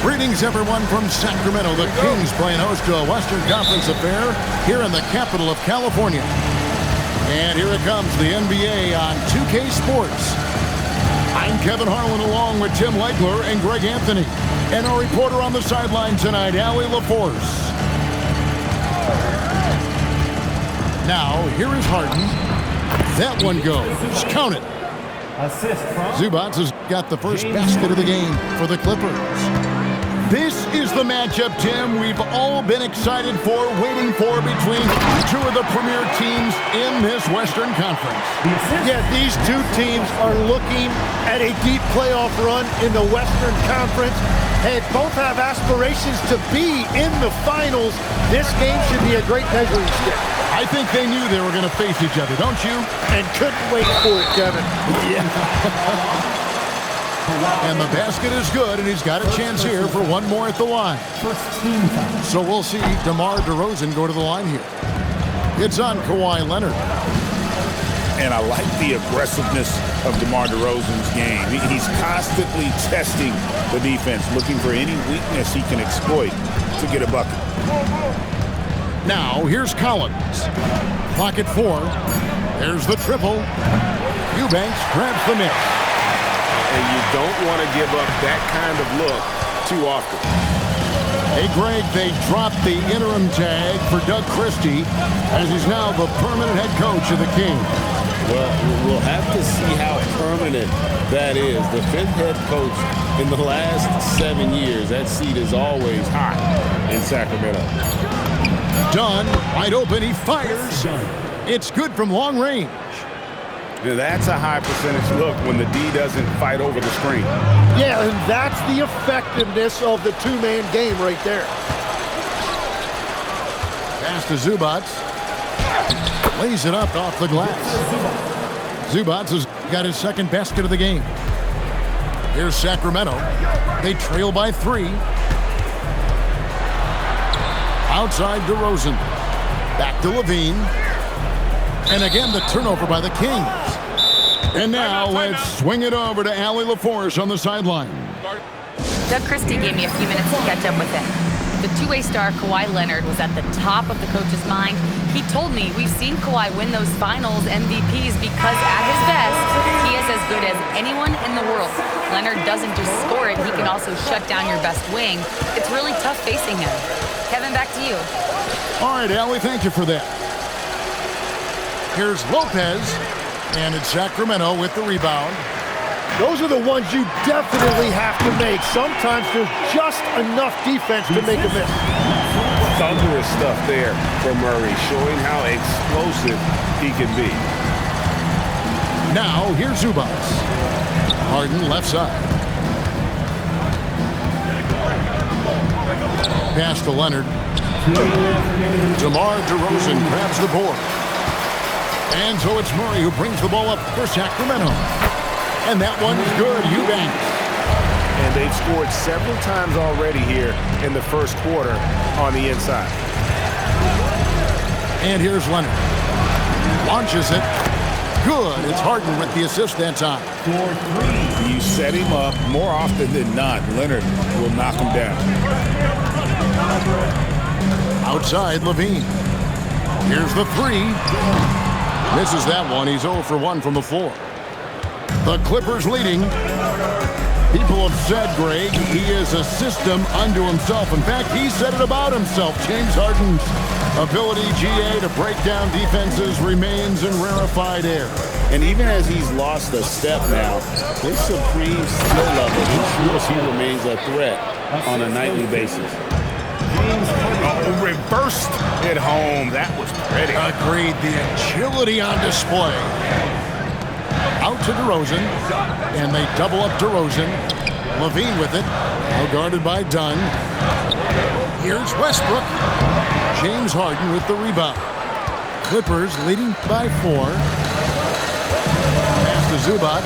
Greetings, everyone, from Sacramento. The Kings playing host to a Western Conference affair here in the capital of California. And here it comes, the NBA on 2K Sports. I'm Kevin Harlan along with Tim Legler and Greg Anthony. And our reporter on the sideline tonight, Allie LaForce. Now, here is Harden. That one goes. Count it. Assist from Zubac has got the first basket of the game for the Clippers. This is the matchup, Tim, we've all been excited for, waiting for between two of the premier teams in this Western Conference. Yeah, these two teams are looking at a deep playoff run in the Western Conference. They both have aspirations to be in the finals. This game should be a great measuring stick. I think they knew they were going to face each other, don't you? And couldn't wait for it, Kevin. Yeah. And the basket is good, and he's got a chance here for one more at the line. So we'll see DeMar DeRozan go to the line here. It's on Kawhi Leonard. And I like the aggressiveness of DeMar DeRozan's game. He's constantly testing the defense, looking for any weakness he can exploit to get a bucket. Now, here's Collins. Clock at 4. There's the triple. Eubanks grabs the miss. And you don't want to give up that kind of look too often. Hey, Greg, they dropped the interim tag for Doug Christie as he's now the permanent head coach of the Kings. Well, we'll have to see how permanent that is. The fifth head coach in the last 7 years, that seat is always hot in Sacramento. Dunn, wide open, he fires. It's good from long range. That's a high percentage look when the D doesn't fight over the screen. Yeah, and that's the effectiveness of the two-man game right there. Pass to Zubac. Lays it up off the glass. Zubac has got his second basket of the game. Here's Sacramento. They trail by 3. Outside DeRozan. Back to Levine. And again, the turnover by the Kings. And now let's swing it over to Allie LaForce on the sideline. Doug Christie gave me a few minutes to catch up with him. The two-way star Kawhi Leonard was at the top of the coach's mind. He told me we've seen Kawhi win those finals MVPs because at his best, he is as good as anyone in the world. Leonard doesn't just score it, he can also shut down your best wing. It's really tough facing him. Kevin, back to you. All right, Allie, thank you for that. Here's Lopez, and it's Sacramento with the rebound. Those are the ones you definitely have to make. Sometimes there's just enough defense to make a miss. Thunderous stuff there for Murray, showing how explosive he can be. Now, here's Zubac. Harden left side. Pass to Leonard. DeMar DeRozan grabs the board. And so it's Murray who brings the ball up for Sacramento. And that one's good, Eubanks. And they've scored several times already here in the first quarter on the inside. And here's Leonard. Launches it. Good. It's Harden with the assist that time. You set him up more often than not. Leonard will knock him down. Outside, Levine. Here's the 3. Misses that one. He's 0 for 1 from the floor. The Clippers leading. People have said, Greg, he is a system unto himself. In fact, he said it about himself. James Harden's ability, GA, to break down defenses remains in rarefied air. And even as he's lost a step now, his supreme skill level ensures he remains a threat on a nightly basis. Oh, reversed at home. That was pretty. Agreed. The agility on display. Out to DeRozan. And they double up DeRozan. Levine with it. Now guarded by Dunn. Here's Westbrook. James Harden with the rebound. Clippers leading by 4. Pass to Zubac.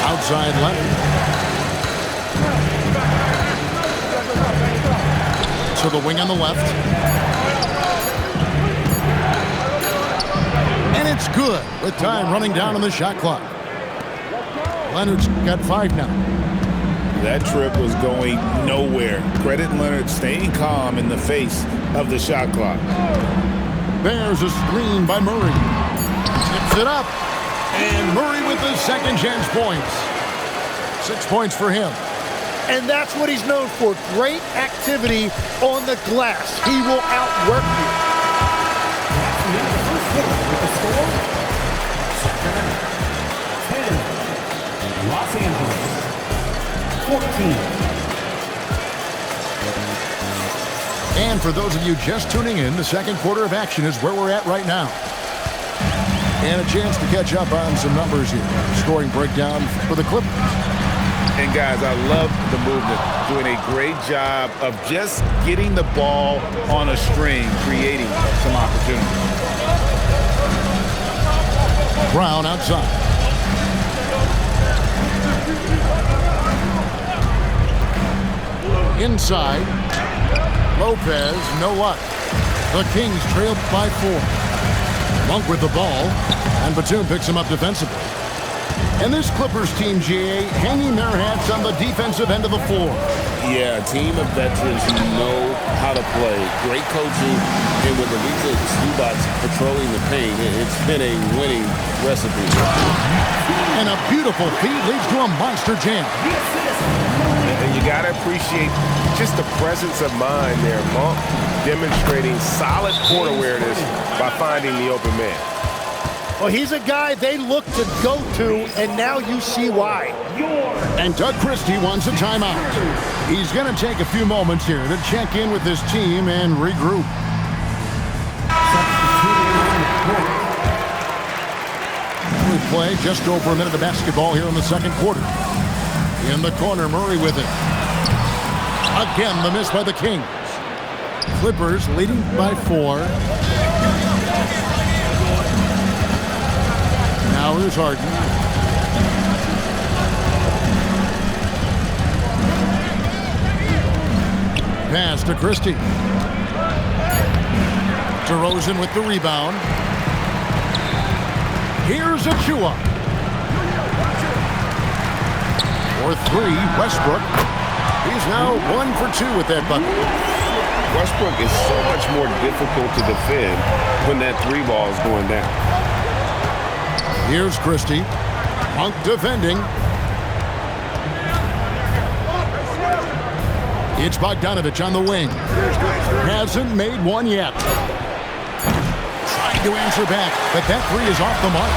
Outside Leonard. To the wing on the left. And it's good with time running down on the shot clock. Leonard's got 5 now. That trip was going nowhere. Credit Leonard staying calm in the face of the shot clock. There's a screen by Murray. Tips it up. And Murray with the second chance points. 6 points for him. And that's what he's known for. Great activity on the glass. He will outwork you. With the score, Sacramento 10, Los Angeles 14. And for those of you just tuning in, the second quarter of action is where we're at right now. And a chance to catch up on some numbers here. Scoring breakdown for the Clippers. And guys, I love the movement. Doing a great job of just getting the ball on a string, creating some opportunity. Brown outside. Inside. Lopez, no luck. The Kings trail by 4. Monk with the ball, and Batum picks him up defensively. And this Clippers team, GA, hanging their hats on the defensive end of the floor. Yeah, a team of veterans who know how to play. Great coaching, and with Elisa Zubats patrolling the paint, it's been a winning recipe. And a beautiful feed leads to a monster jam. And you got to appreciate just the presence of mind there. Monk demonstrating solid court awareness by finding the open man. Well, he's a guy they look to go to, and now you see why. And Doug Christie wants a timeout. He's going to take a few moments here to check in with his team and regroup. We play just over a minute of basketball here in the second quarter. In the corner, Murray with it. Again, the miss by the Kings. Clippers leading by 4. Now here's Harden. Pass to Christie. DeRozan with the rebound. Here's Achua. For 3, Westbrook. He's now 1 for 2 with that bucket. Westbrook is so much more difficult to defend when that 3 ball is going down. Here's Christie. Monk defending. It's Bogdanovich on the wing. Hasn't made one yet. Trying to answer back, but that 3 is off the mark.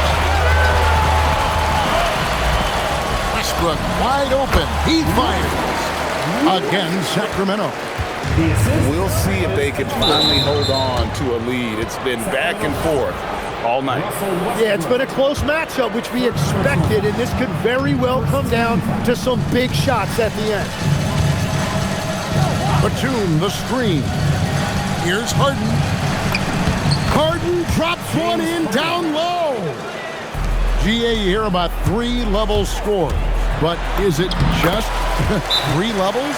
Westbrook wide open. He fires. Again, Sacramento. We'll see if they can finally hold on to a lead. It's been back and forth all night. Yeah, it's been a close matchup, which we expected, and this could very well come down to some big shots at the end. Batum, the screen. Here's Harden. Harden drops one in down low. GA, you hear about 3-level score, but is it just 3 levels?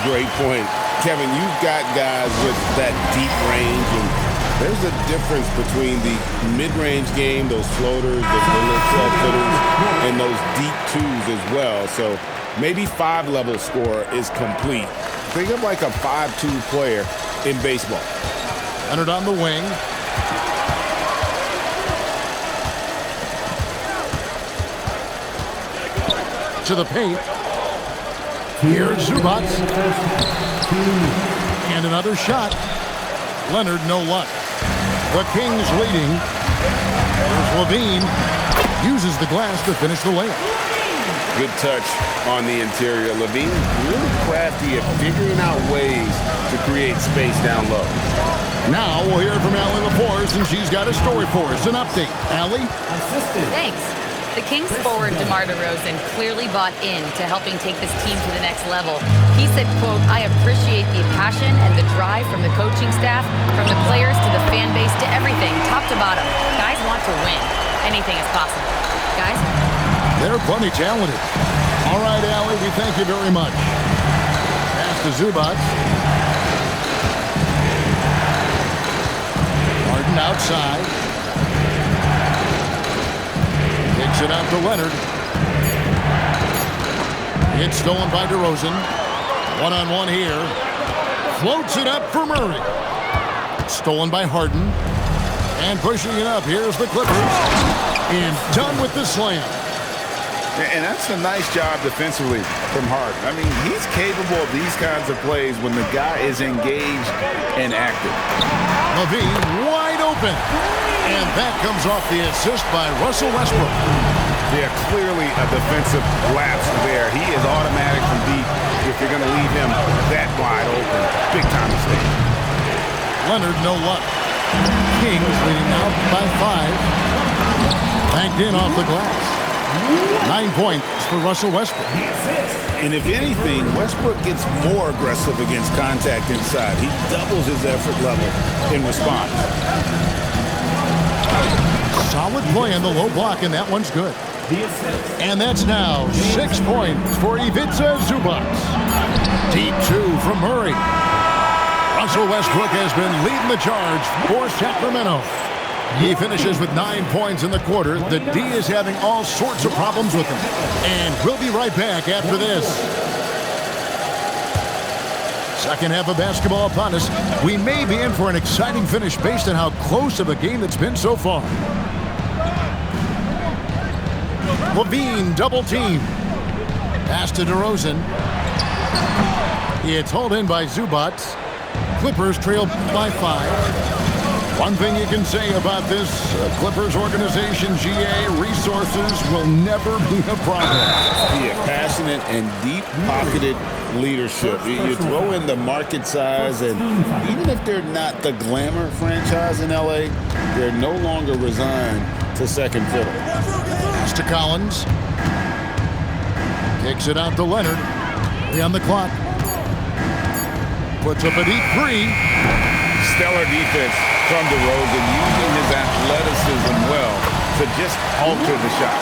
Great point. Kevin, you've got guys with that deep range, and there's a difference between the mid-range game, those floaters, the little 12-footers, and those deep 2s as well. So maybe 5-level score is complete. Think of like a 5-2 player in baseball. Leonard on the wing. To the paint. Here's Zubats. And another shot. Leonard, no luck. The Kings leading. Here's Levine. Uses the glass to finish the layup. Good touch on the interior. Levine really crafty at figuring out ways to create space down low. Now we'll hear from Allie LaForce, and she's got a story for us. An update. Allie? Thanks. The Kings forward DeMar DeRozan clearly bought in to helping take this team to the next level. He said, quote, "I appreciate the passion and the drive from the coaching staff, from the players to the fan base to everything, top to bottom. Guys want to win. Anything is possible." Guys? They're plenty talented. All right, Allie, we thank you very much. Pass to Zubats. Harden outside. Kicks it out to Leonard. It's stolen by DeRozan. One-on-one here. Floats it up for Murray. Stolen by Harden. And pushing it up. Here's the Clippers. And done with the slam. And that's a nice job defensively from Harden. I mean, he's capable of these kinds of plays when the guy is engaged and active. LaVine wide open. And that comes off the assist by Russell Westbrook. Yeah, clearly a defensive lapse there. He is automatic from deep if you're going to leave him that wide open. Big time mistake. Leonard, no luck. Kings leading out by 5. Banked in off the glass. 9 points for Russell Westbrook. And if anything, Westbrook gets more aggressive against contact inside. He doubles his effort level in response. Solid play on the low block, and that one's good. And that's now 6 points for Ivica Zubac. Deep 2 from Murray. Russell Westbrook has been leading the charge for Sacramento. He finishes with 9 points in the quarter. The D is having all sorts of problems with him. And we'll be right back after this. Second half of basketball upon us. We may be in for an exciting finish based on how close of a game it's been so far. LaVine double team. Pass to DeRozan. It's hauled in by Zubac. Clippers trail by 5. One thing you can say about this Clippers organization, GA, resources will never be a problem. Yeah, passionate and deep-pocketed leadership. You throw in the market size, and even if they're not the glamour franchise in LA, they're no longer resigned to second fiddle. Pass to Collins. Kicks it out to Leonard. 3 on the clock. Puts up a deep 3. Stellar defense from DeRozan, using his athleticism well to just alter the shot.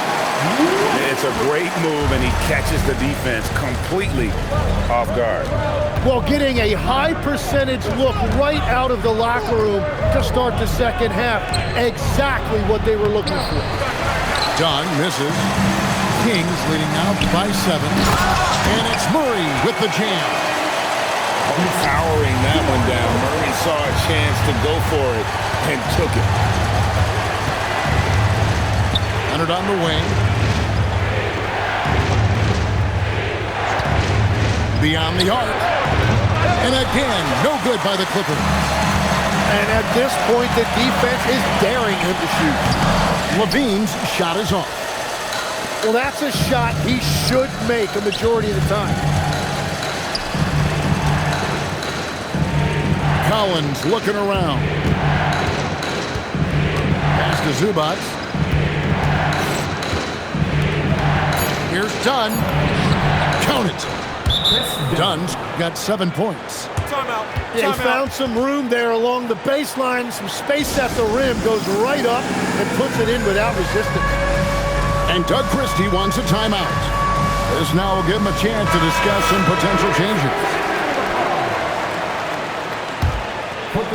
It's a great move, and he catches the defense completely off guard. Well, getting a high percentage look right out of the locker room to start the second half. Exactly what they were looking for. Dunn misses. Kings leading out by 7. And it's Murray with the jam. Powering that one down. Murray saw a chance to go for it and took it. Leonard on the wing. Beyond the arc. And again, no good by the Clippers. And at this point, the defense is daring him to shoot. LaVine's shot is off. Well, that's a shot he should make a majority of the time. Collins looking around. Pass to Zubac. Here's Dunn. Count it. Dunn's got 7 points. He found some room there along the baseline, some space at the rim, goes right up and puts it in without resistance. And Doug Christie wants a timeout. This now will give him a chance to discuss some potential changes.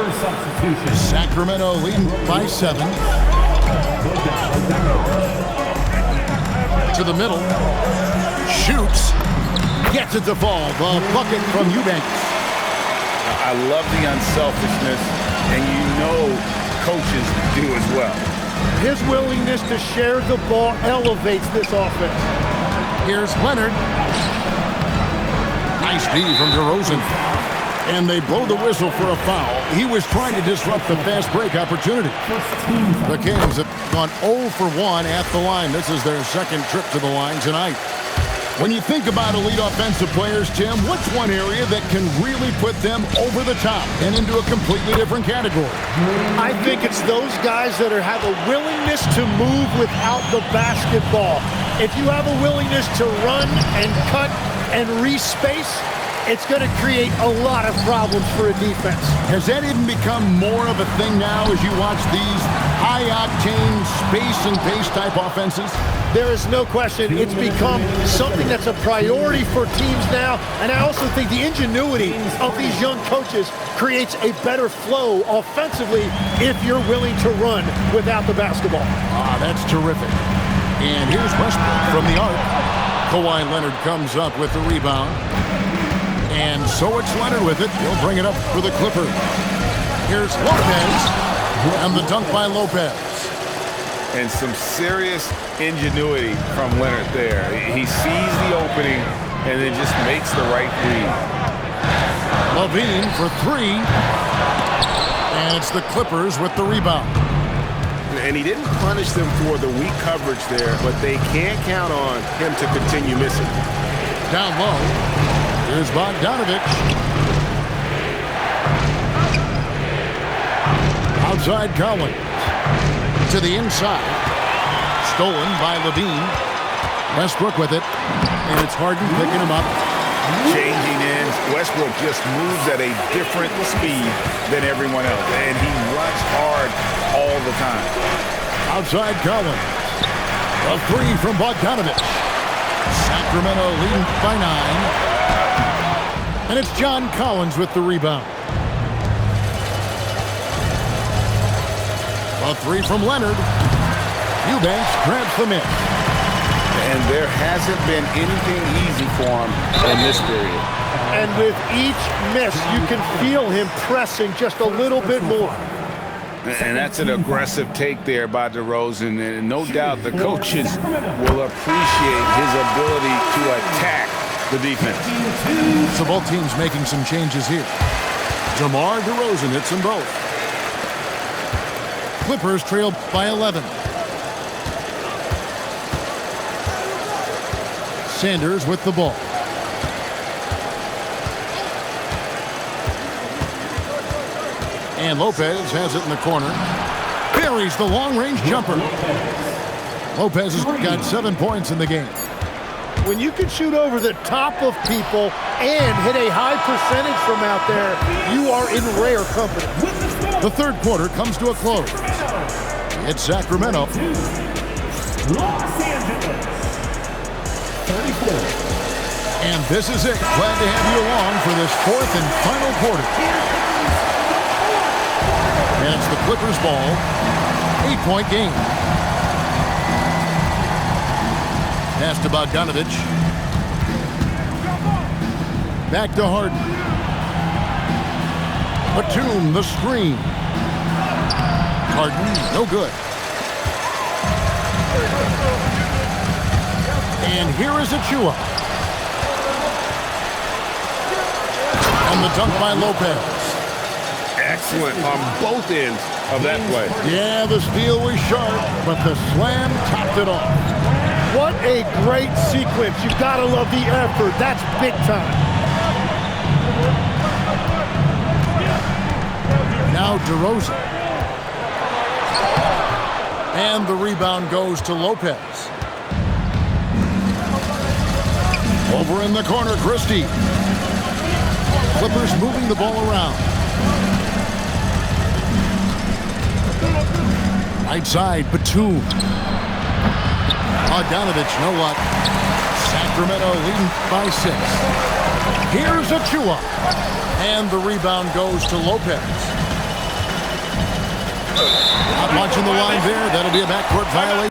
Substitution. Sacramento leading by 7. To the middle. Shoots. Gets it to fall. The bucket from Eubanks. I love the unselfishness, and you know coaches do as well. His willingness to share the ball elevates this offense. Here's Leonard. Nice D from DeRozan. And they blow the whistle for a foul. He was trying to disrupt the fast break opportunity. The Kings have gone 0 for 1 at the line. This is their second trip to the line tonight. When you think about elite offensive players, Tim, what's one area that can really put them over the top and into a completely different category? I think it's those guys that have a willingness to move without the basketball. If you have a willingness to run and cut and respace, it's going to create a lot of problems for a defense. Has that even become more of a thing now as you watch these high-octane space and pace type offenses? There is no question it's become something that's a priority for teams now, and I also think the ingenuity of these young coaches creates a better flow offensively if you're willing to run without the basketball. That's terrific. And here's Westbrook from the arc. Kawhi Leonard comes up with the rebound. And so it's Leonard with it. He'll bring it up for the Clippers. Here's Lopez. And the dunk by Lopez. And some serious ingenuity from Leonard there. He sees the opening and then just makes the right read. Levine for three. And it's the Clippers with the rebound. And he didn't punish them for the weak coverage there, but they can't count on him to continue missing. Down low. Here's Bogdanovich. Outside Collins. To the inside. Stolen by Levine. Westbrook with it. And it's Harden picking him up. Changing ends. Westbrook just moves at a different speed than everyone else. And he runs hard all the time. Outside Collins. A three from Bogdanovich. Sacramento leading by 9. And it's John Collins with the rebound. A three from Leonard. Eubanks grabs the miss. And there hasn't been anything easy for him in this period. And with each miss, you can feel him pressing just a little bit more. And that's an aggressive take there by DeRozan. And no doubt the coaches will appreciate his ability to attack the defense. So both teams making some changes here. DeMar DeRozan hits them both. Clippers trail by 11. Sanders with the ball. And Lopez has it in the corner. Buries the long-range jumper. Lopez has got 7 points in the game. When you can shoot over the top of people and hit a high percentage from out there, you are in rare company. The third quarter comes to a close. It's Sacramento. Los Angeles. 34. And this is it. Glad to have you along for this fourth and final quarter. And it's the Clippers ball. 8-point game. Pass to Bogdanovich. Back to Harden. Batum, the screen. Harden, no good. And here is Achua. And the dunk by Lopez. Excellent on both ends of that play. Yeah, the steal was sharp, but the slam topped it off. What a great sequence. You gotta love the effort. That's big time. Now DeRozan. And the rebound goes to Lopez. Over in the corner, Christie. Clippers moving the ball around. Right side, Batum. Bogdanovich, no luck. Sacramento leading by 6. Here's Achua. And the rebound goes to Lopez. Not watching the line there. That'll be a backcourt violation.